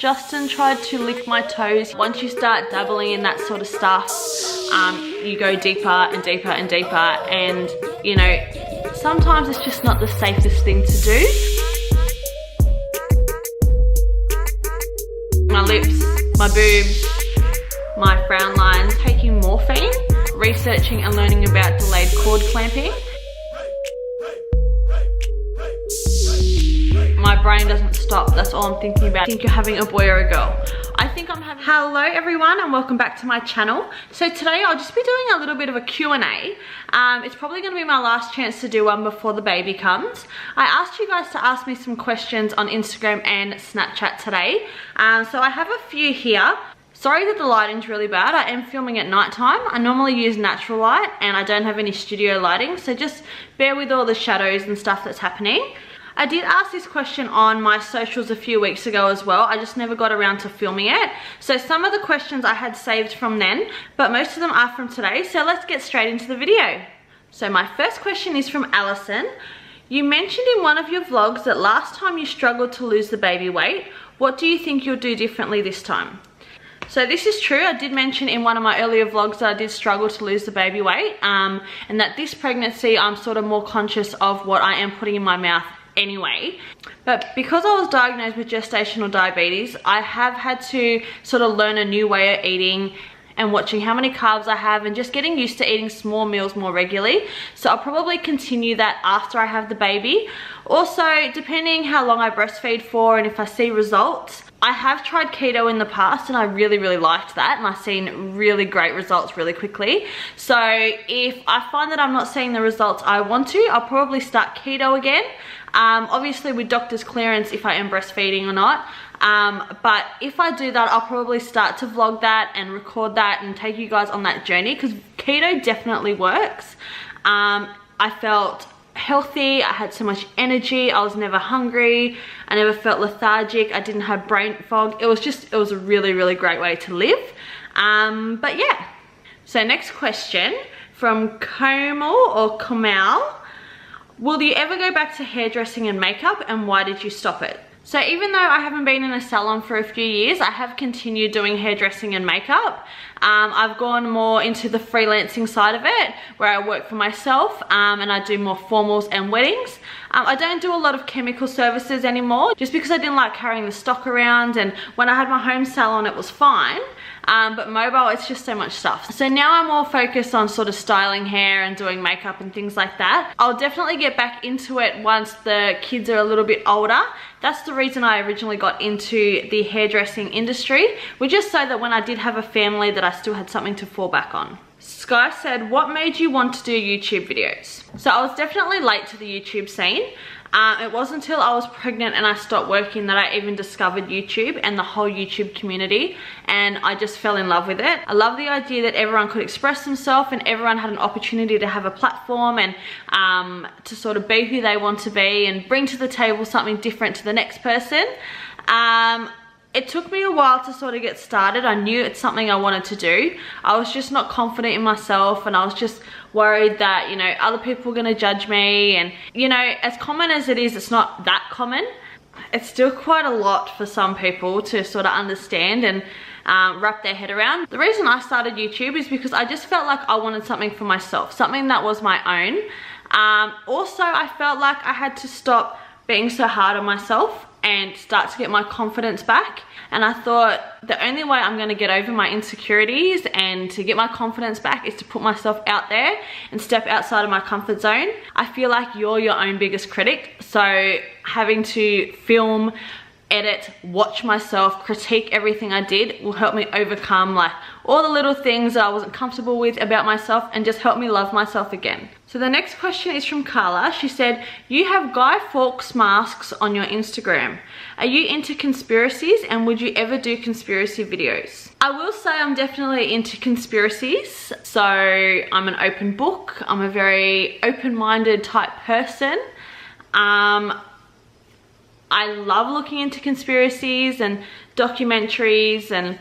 Justin tried to lick my toes. Once you start dabbling in that sort of stuff, you go deeper and deeper and deeper, and you know, sometimes it's just not the safest thing to do. My lips, my boobs, my frown lines, taking morphine, researching and learning about delayed cord clamping. My brain doesn't stop, that's all I'm thinking about. I think you're having a boy or a girl. I think I'm having... Hello everyone and welcome back to my channel. So today I'll just be doing a little bit of a Q&A. It's probably going to be my last chance to do one before the baby comes. I asked you guys to ask me some questions on Instagram and Snapchat today. So I have a few here. Sorry that the lighting's really bad. I am filming at night time. I normally use natural light and I don't have any studio lighting, so just bear with all the shadows and stuff that's happening. I did ask this question on my socials a few weeks ago as well. I just never got around to filming it. So some of the questions I had saved from then, but most of them are from today. So let's get straight into the video. So my first question is from Allison. You mentioned in one of your vlogs that last time you struggled to lose the baby weight. What do you think you'll do differently this time? So this is true. I did mention in one of my earlier vlogs that I did struggle to lose the baby weight, and that this pregnancy I'm sort of more conscious of what I am putting in my mouth anyway. But because I was diagnosed with gestational diabetes, I have had to sort of learn a new way of eating and watching how many carbs I have and just getting used to eating small meals more regularly. So I'll probably continue that after I have the baby. Also, depending how long I breastfeed for and if I see results, I have tried keto in the past and I really liked that, and I've seen really great results really quickly. So if I find that I'm not seeing the results I want to, I'll probably start keto again. Obviously with doctor's clearance if I am breastfeeding or not. But if I do that, I'll probably start to vlog that and record that and take you guys on that journey, because keto definitely works. I felt healthy, I had so much energy, I was never hungry, I never felt lethargic, I didn't have brain fog. It was a really great way to live. But yeah. So next question from Komal or Kamal. Will you ever go back to hairdressing and makeup, and why did you stop it? So even though I haven't been in a salon for a few years, I have continued doing hairdressing and makeup. I've gone more into the freelancing side of it, where I work for myself, and I do more formals and weddings. I don't do a lot of chemical services anymore, just because I didn't like carrying the stock around, and when I had my home salon it was fine. But mobile, it's just so much stuff. So now I'm more focused on sort of styling hair and doing makeup and things like that. I'll definitely get back into it once the kids are a little bit older. That's the reason I originally got into the hairdressing industry, was just so that when I did have a family that I still had something to fall back on. Sky said, what made you want to do YouTube videos? So I was definitely late to the YouTube scene. It wasn't until I was pregnant and I stopped working that I even discovered YouTube and the whole YouTube community, and I just fell in love with it. I love the idea that everyone could express themselves and everyone had an opportunity to have a platform and to sort of be who they want to be and bring to the table something different to the next person. It took me a while to sort of get started. I knew it's something I wanted to do. I was just not confident in myself, and I was just worried that, you know, other people were gonna judge me. And, you know, as common as it is, it's not that common. It's still quite a lot for some people to sort of understand and wrap their head around. The reason I started YouTube is because I just felt like I wanted something for myself, something that was my own. Also, I felt like I had to stop being so hard on myself and start to get my confidence back. And I thought the only way I'm gonna get over my insecurities and to get my confidence back is to put myself out there and step outside of my comfort zone. I feel like you're your own biggest critic, so having to film, edit, watch myself, critique everything I did will help me overcome like all the little things that I wasn't comfortable with about myself, and just help me love myself again. So the next question is from Carla. She said, you have Guy Fawkes masks on your Instagram. Are you into conspiracies, and would you ever do conspiracy videos? I will say I'm definitely into conspiracies. So I'm an open book. I'm a very open-minded type person. I love looking into conspiracies and documentaries and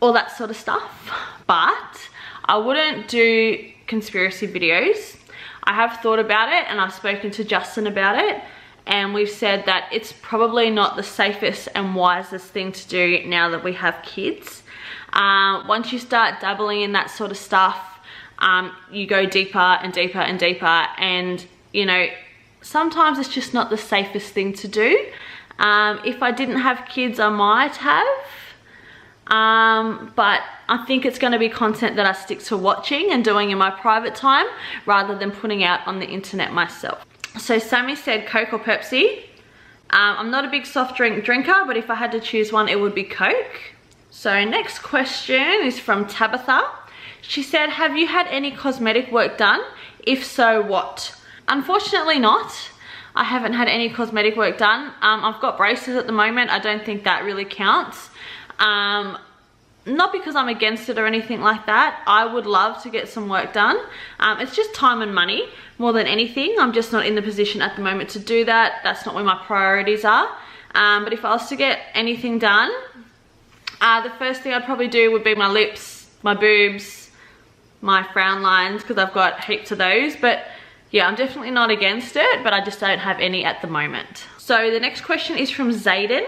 all that sort of stuff, but I wouldn't do conspiracy videos. I have thought about it and I've spoken to Justin about it, and we've said that it's probably not the safest and wisest thing to do now that we have kids. Once you start dabbling in that sort of stuff, you go deeper and deeper and deeper, and you know, sometimes it's just not the safest thing to do. If I didn't have kids, I might have, but I think it's going to be content that I stick to watching and doing in my private time rather than putting out on the internet myself. So Sammy said Coke or Pepsi. I'm not a big soft drink drinker, but if I had to choose one, it would be Coke. So next question is from Tabitha. She said, have you had any cosmetic work done? If so, what? Unfortunately not. I haven't had any cosmetic work done. I've got braces at the moment. I don't think that really counts. Not because I'm against it or anything like that. I would love to get some work done. It's just time and money more than anything. I'm just not in the position at the moment to do that. That's not where my priorities are. But if I was to get anything done, the first thing I'd probably do would be my lips, my boobs, my frown lines, because I've got heaps of those. But yeah, I'm definitely not against it, but I just don't have any at the moment. So the next question is from Zayden.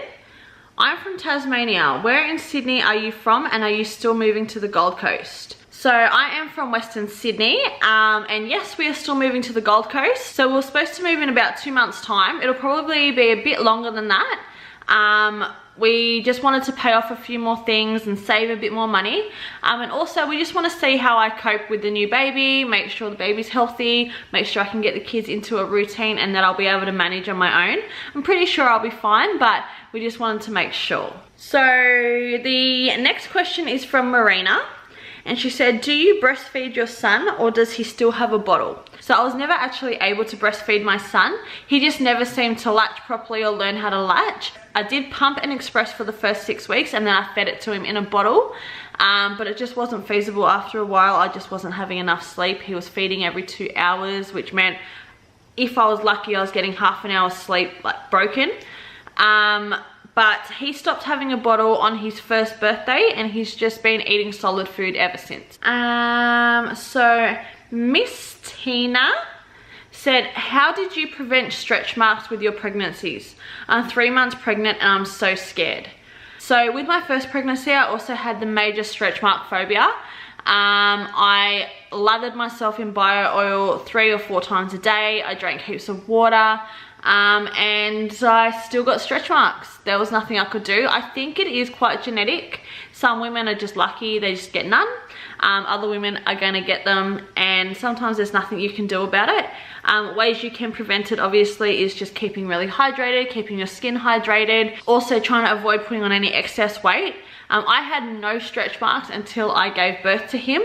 I'm from Tasmania. Where in Sydney are you from, and are you still moving to the Gold Coast? So I am from Western Sydney, and yes, we are still moving to the Gold Coast. So we're supposed to move in about 2 months' time. It'll probably be a bit longer than that. We just wanted to pay off a few more things and save a bit more money. And also we just want to see how I cope with the new baby, make sure the baby's healthy, make sure I can get the kids into a routine and that I'll be able to manage on my own. I'm pretty sure I'll be fine, but we just wanted to make sure. So the next question is from Marina. And she said, do you breastfeed your son, or does he still have a bottle? So I was never actually able to breastfeed my son. He just never seemed to latch properly or learn how to latch. I did pump and express for the first 6 weeks, and then I fed it to him in a bottle. But it just wasn't feasible after a while. I just wasn't having enough sleep. He was feeding every 2 hours, which meant if I was lucky, I was getting half an hour's sleep, like broken. But he stopped having a bottle on his first birthday, and he's just been eating solid food ever since. So Miss Tina said, how did you prevent stretch marks with your pregnancies? I'm 3 months pregnant and I'm so scared. So with my first pregnancy, I also had the major stretch mark phobia. I lathered myself in bio oil 3 or 4 times a day. I drank heaps of water. And I still got stretch marks. There was nothing I could do. I think it is quite genetic. Some women are just lucky, they just get none. Other women are going to get them, and sometimes there's nothing you can do about it. Ways you can prevent it obviously is just keeping really hydrated, keeping your skin hydrated, also trying to avoid putting on any excess weight. I had no stretch marks until I gave birth to him,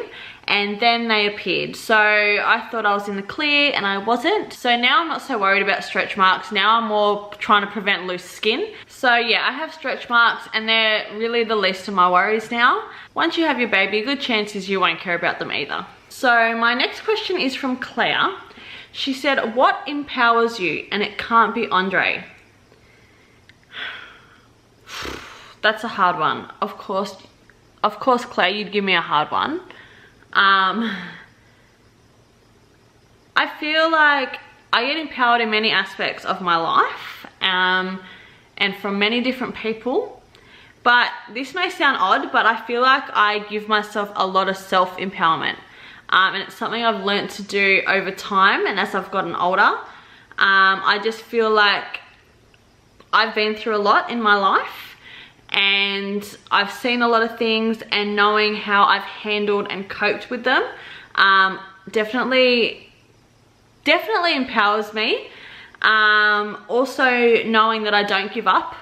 and then they appeared. So I thought I was in the clear, and I wasn't. So now I'm not so worried about stretch marks. Now I'm more trying to prevent loose skin. So yeah, I have stretch marks, and they're really the least of my worries now. Once you have your baby, good chances you won't care about them either. So my next question is from Claire. She said, what empowers you? And it can't be Andre. That's a hard one. Of course, Claire, you'd give me a hard one. I feel like I get empowered in many aspects of my life, and from many different people. But this may sound odd, but I feel like I give myself a lot of self-empowerment. And it's something I've learned to do over time, and as I've gotten older. I just feel like I've been through a lot in my life, and I've seen a lot of things, and knowing how I've handled and coped with them definitely empowers me. Also knowing that I don't give up.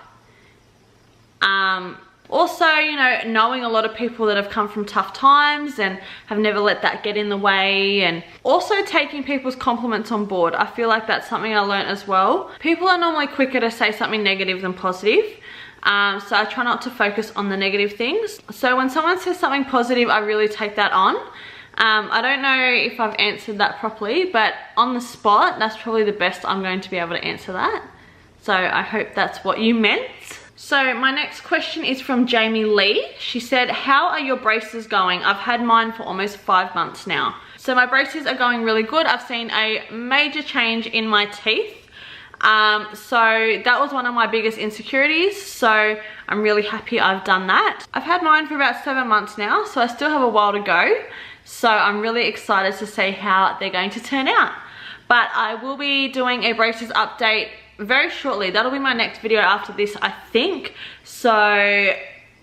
Also, you know, knowing a lot of people that have come from tough times and have never let that get in the way, and also taking people's compliments on board. I feel like that's something I learned as well. People are normally quicker to say something negative than positive. So I try not to focus on the negative things. So when someone says something positive, I really take that on. I don't know if I've answered that properly, but on the spot, that's probably the best I'm going to be able to answer that. So I hope that's what you meant. So my next question is from Jamie Lee. She said, how are your braces going? I've had mine for almost 5 months now. So my braces are going really good. I've seen a major change in my teeth. So that was one of my biggest insecurities, so I'm really happy I've done that. I've had mine for about 7 months now, so I still have a while to go, so I'm really excited to see how they're going to turn out. But I will be doing a braces update very shortly. That'll be my next video after this, I think, so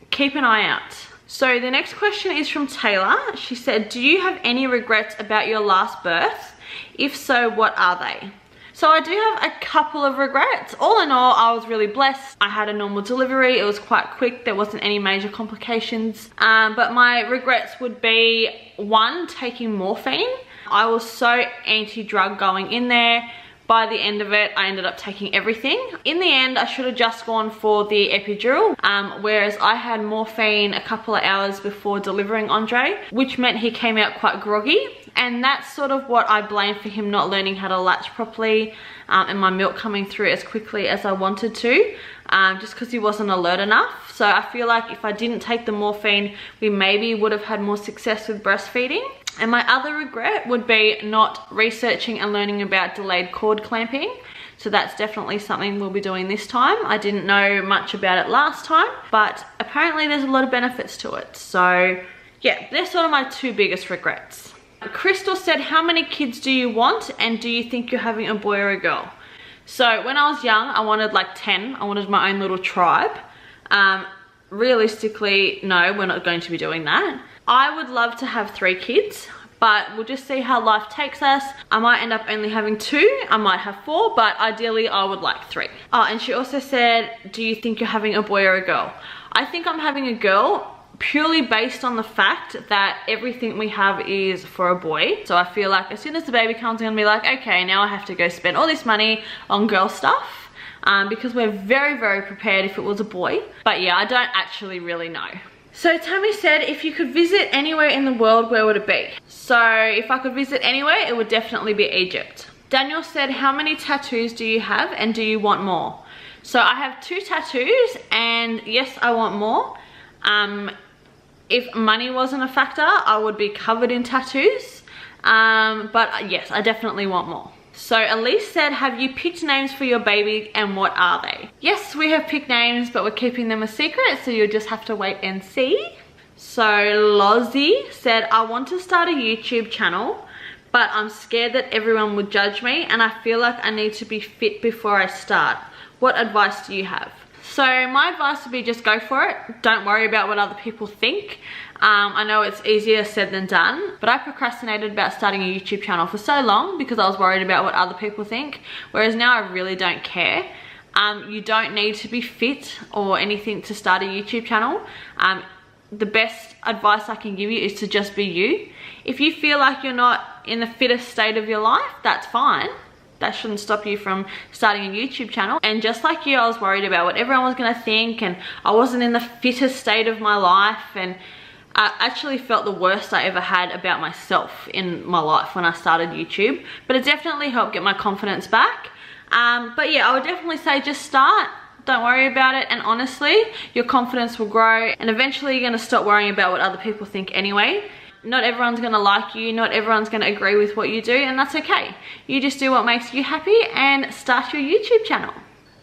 keep an eye out. So the next question is from Taylor. She said, do you have any regrets about your last birth? If so, what are they? So I do have a couple of regrets. All in all, I was really blessed. I had a normal delivery. It was quite quick. There wasn't any major complications. But my regrets would be, one, taking morphine. I was so anti-drug going in there. By the end of it, I ended up taking everything. In the end, I should have just gone for the epidural, whereas I had morphine a couple of hours before delivering Andre, which meant he came out quite groggy. And that's sort of what I blame for him not learning how to latch properly, and my milk coming through as quickly as I wanted to, just because he wasn't alert enough. So I feel like if I didn't take the morphine, we maybe would have had more success with breastfeeding. And my other regret would be not researching and learning about delayed cord clamping. So that's definitely something we'll be doing this time. I didn't know much about it last time, but apparently there's a lot of benefits to it. So yeah, they're sort of my two biggest regrets. Crystal said, how many kids do you want, and do you think you're having a boy or a girl? So when I was young, I wanted like 10. I wanted my own little tribe. Realistically, no, we're not going to be doing that. I would love to have 3 kids, but we'll just see how life takes us. I might end up only having 2, I might have 4, but ideally I would like 3. Oh, and she also said, do you think you're having a boy or a girl? I think I'm having a girl, purely based on the fact that everything we have is for a boy. So I feel like as soon as the baby comes, I'm gonna be like, okay, now I have to go spend all this money on girl stuff, because we're very, very prepared if it was a boy. But yeah, I don't actually really know. So Tammy said, if you could visit anywhere in the world, where would it be? So if I could visit anywhere, it would definitely be Egypt. Daniel said, how many tattoos do you have, and do you want more? So I have 2 tattoos, and yes, I want more. If money wasn't a factor, I would be covered in tattoos. But yes, I definitely want more. So Elise said, have you picked names for your baby, and what are they? Yes, we have picked names, but we're keeping them a secret, so you'll just have to wait and see. So Lozzie said, I want to start a YouTube channel, but I'm scared that everyone would judge me, and I feel like I need to be fit before I start. What advice do you have? So my advice would be just go for it. Don't worry about what other people think. I know it's easier said than done, but I procrastinated about starting a YouTube channel for so long because I was worried about what other people think, whereas now I really don't care. You don't need to be fit or anything to start a YouTube channel. The best advice I can give you is to just be you. If you feel like you're not in the fittest state of your life, that's fine. That shouldn't stop you from starting a YouTube channel. And just like you, I was worried about what everyone was gonna think, and I wasn't in the fittest state of my life, and I actually felt the worst I ever had about myself in my life when I started YouTube. But it definitely helped get my confidence back. But yeah, I would definitely say just start. Don't worry about it, and honestly, your confidence will grow, and eventually you're gonna stop worrying about what other people think anyway. Not everyone's gonna like you, not everyone's gonna agree with what you do, and that's okay. You just do what makes you happy and start your YouTube channel.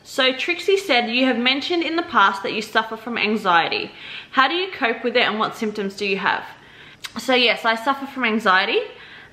So Trixie said, you have mentioned in the past that you suffer from anxiety. How do you cope with it, and what symptoms do you have? So yes, I suffer from anxiety,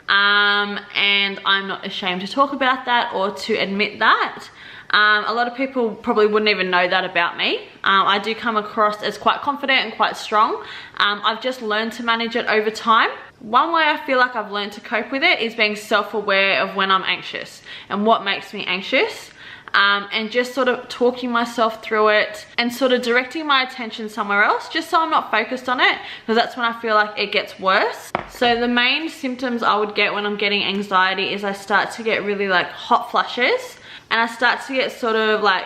and I'm not ashamed to talk about that or to admit that. A lot of people probably wouldn't even know that about me. I do come across as quite confident and quite strong. I've just learned to manage it over time. One way I feel like I've learned to cope with it is being self-aware of when I'm anxious and what makes me anxious. And just sort of talking myself through it and sort of directing my attention somewhere else, just so I'm not focused on it, because that's when I feel like it gets worse. So the main symptoms I would get when I'm getting anxiety is I start to get really like hot flushes, and I start to get sort of like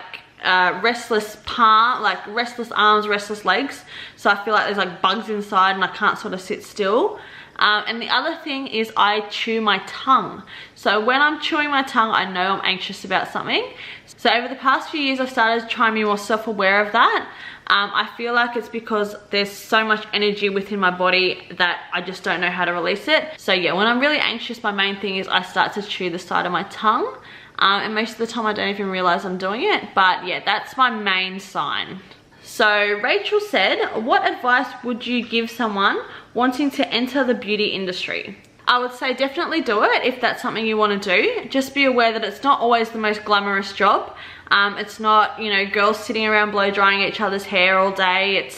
restless arms, restless legs. So I feel like there's like bugs inside and I can't sort of sit still. And the other thing is I chew my tongue. So when I'm chewing my tongue, I know I'm anxious about something. So over the past few years, I've started to try and be more self-aware of that. I feel like it's because there's so much energy within my body that I just don't know how to release it. So yeah, when I'm really anxious, my main thing is I start to chew the side of my tongue. and most of the time I don't even realize I'm doing it. But yeah, that's my main sign. So Rachel said, what advice would you give someone wanting to enter the beauty industry? I would say definitely do it if that's something you want to do. Just be aware that it's not always the most glamorous job. It's not, you know, girls sitting around blow drying each other's hair all day.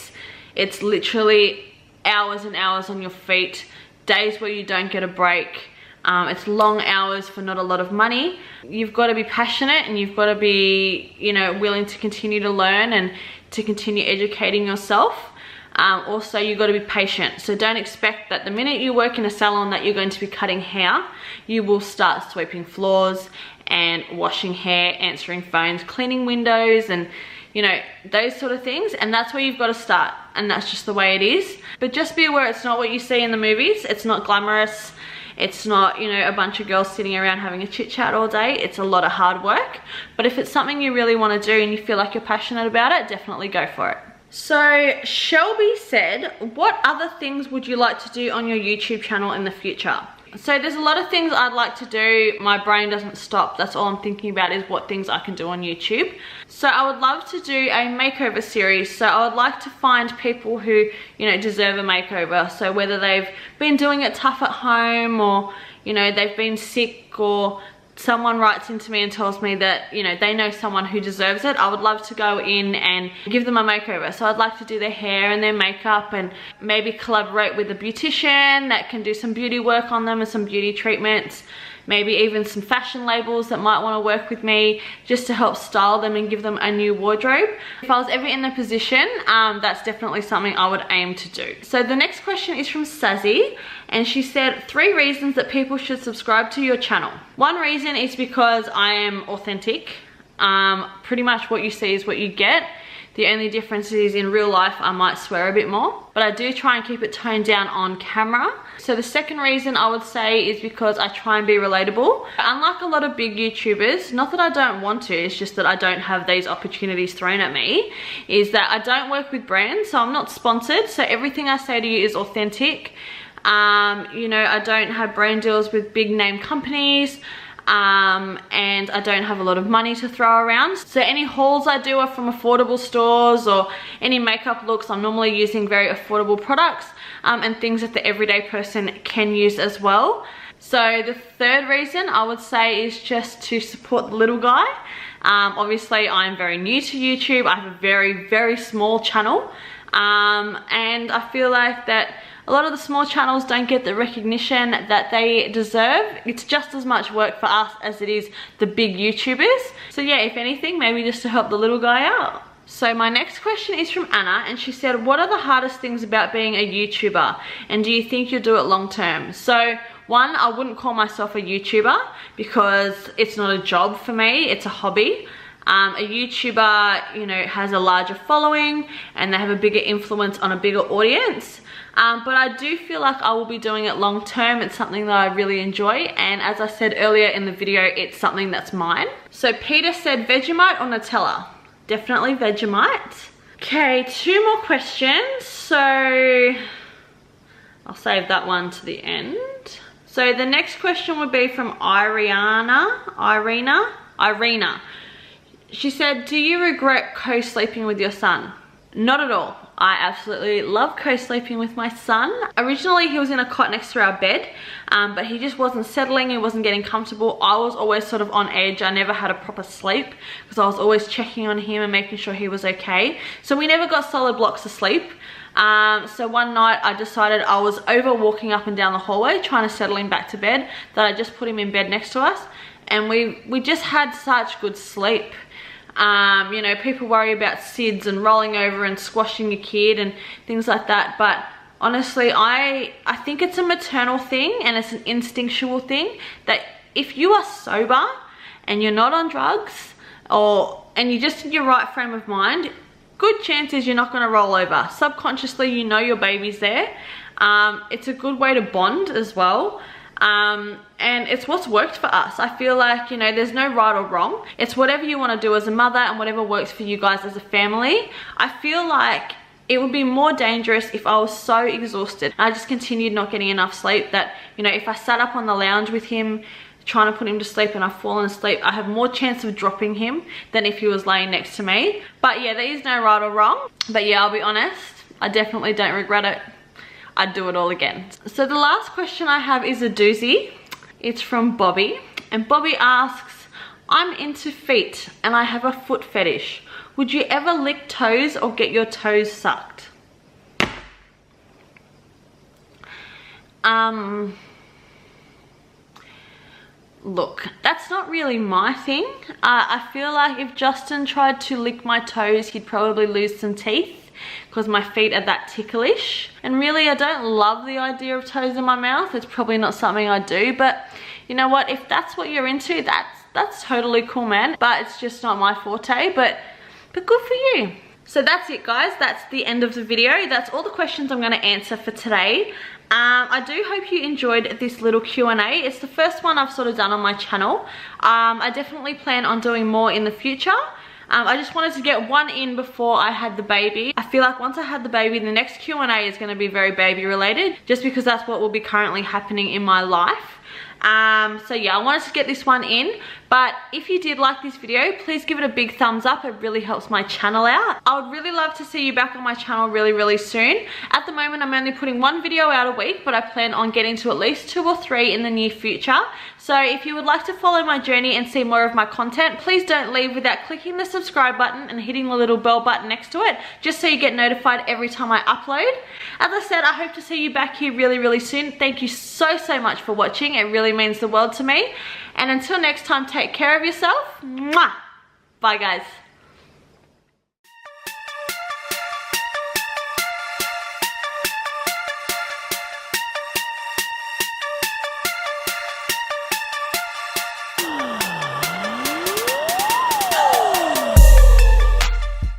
It's literally hours and hours on your feet, days where you don't get a break. It's long hours for not a lot of money. You've got to be passionate, and you've got to be, you know, willing to continue to learn and to continue educating yourself. Also, you've got to be patient. So don't expect that the minute you work in a salon that you're going to be cutting hair. You will start sweeping floors and washing hair, answering phones, cleaning windows, and you know, those sort of things. And that's where you've got to start, and that's just the way it is. But just be aware, it's not what you see in the movies. It's not glamorous. It's not, you know, a bunch of girls sitting around having a chit chat all day. It's a lot of hard work. But if it's something you really want to do and you feel like you're passionate about it, definitely go for it. So Shelby said, what other things would you like to do on your YouTube channel in the future? So there's a lot of things I'd like to do. My brain doesn't stop. That's all I'm thinking about, is what things I can do on YouTube. So I would love to do a makeover series. So I would like to find people who, you know, deserve a makeover. So whether they've been doing it tough at home, or, you know, they've been sick, or someone writes into me and tells me that, you know, they know someone who deserves it. I would love to go in and give them a makeover. So I'd like to do their hair and their makeup, and maybe collaborate with a beautician that can do some beauty work on them and some beauty treatments. Maybe even some fashion labels that might want to work with me just to help style them and give them a new wardrobe. If I was ever in the position, that's definitely something I would aim to do. So the next question is from Sazzy, and she said, 3 reasons that people should subscribe to your channel. One reason is because I am authentic. Pretty much what you see is what you get. The only difference is in real life I might swear a bit more, but I do try and keep it toned down on camera. So the second reason I would say is because I try and be relatable. Unlike a lot of big YouTubers, not that I don't want to, it's just that I don't have these opportunities thrown at me, is that I don't work with brands, so I'm not sponsored. So everything I say to you is authentic. You know, I don't have brand deals with big name companies. And I don't have a lot of money to throw around. So any hauls I do are from affordable stores, or any makeup looks, I'm normally using very affordable products, and things that the everyday person can use as well. So the third reason I would say is just to support the little guy. Obviously I'm very new to YouTube. I have a very, very small channel, and I feel like that a lot of the small channels don't get the recognition that they deserve. It's just as much work for us as it is the big YouTubers. So yeah, if anything, maybe just to help the little guy out. So my next question is from Anna, and she said, what are the hardest things about being a YouTuber, and do you think you'll do it long term? So one, I wouldn't call myself a YouTuber because it's not a job for me, it's a hobby. A YouTuber, you know, has a larger following and they have a bigger influence on a bigger audience. But I do feel like I will be doing it long term. It's something that I really enjoy, and as I said earlier in the video, it's something that's mine. So Peter said, Vegemite or Nutella? Definitely Vegemite. Okay, 2 more questions, so I'll save that one to the end. So the next question would be from Irina. She said, do you regret co-sleeping with your son? Not at all. I absolutely love co-sleeping with my son. Originally he was in a cot next to our bed, but he just wasn't settling, he wasn't getting comfortable. I was always sort of on edge. I never had a proper sleep because I was always checking on him and making sure he was okay. So we never got solid blocks of sleep. So one night I decided I was over walking up and down the hallway trying to settle him back to bed, that I just put him in bed next to us, and we just had such good sleep. You know, people worry about SIDS and rolling over and squashing your kid and things like that, but honestly I think it's a maternal thing and it's an instinctual thing, that if you are sober and you're not on drugs, and you're just in your right frame of mind, good chances you're not going to roll over. Subconsciously you know your baby's there. It's a good way to bond as well. And it's what's worked for us. I feel like, you know, there's no right or wrong. It's whatever you want to do as a mother and whatever works for you guys as a family. I feel like it would be more dangerous if I was so exhausted and I just continued not getting enough sleep, that, you know, if I sat up on the lounge with him trying to put him to sleep and I've fallen asleep, I have more chance of dropping him than if he was laying next to me. But yeah, there is no right or wrong. But yeah, I'll be honest, I definitely don't regret it. I'd do it all again. So the last question I have is a doozy. It's from Bobby. And Bobby asks, I'm into feet and I have a foot fetish. Would you ever lick toes or get your toes sucked? Look, that's not really my thing. I feel like if Justin tried to lick my toes, he'd probably lose some teeth because my feet are that ticklish. And really, I don't love the idea of toes in my mouth. It's probably not something I do, but you know what? If that's what you're into, that's totally cool, man. But it's just not my forte, but good for you. So that's it, guys. That's the end of the video. That's all the questions I'm going to answer for today. I do hope you enjoyed this little Q&A. It's the first one I've sort of done on my channel. I definitely plan on doing more in the future. I just wanted to get one in before I had the baby. I feel like once I had the baby, the next Q&A is going to be very baby related, just because that's what will be currently happening in my life. So yeah, I wanted to get this one in, but if you did like this video, please give it a big thumbs up. It really helps my channel out. I would really love to see you back on my channel really soon. At the moment, I'm only putting one video out a week, but I plan on getting to at least 2 or 3 in the near future. So if you would like to follow my journey and see more of my content, please don't leave without clicking the subscribe button and hitting the little bell button next to it, just so you get notified every time I upload. As I said, I hope to see you back here really soon. Thank you so much for watching. It really means the world to me. And until next time, take care of yourself. Mwah! Bye, guys.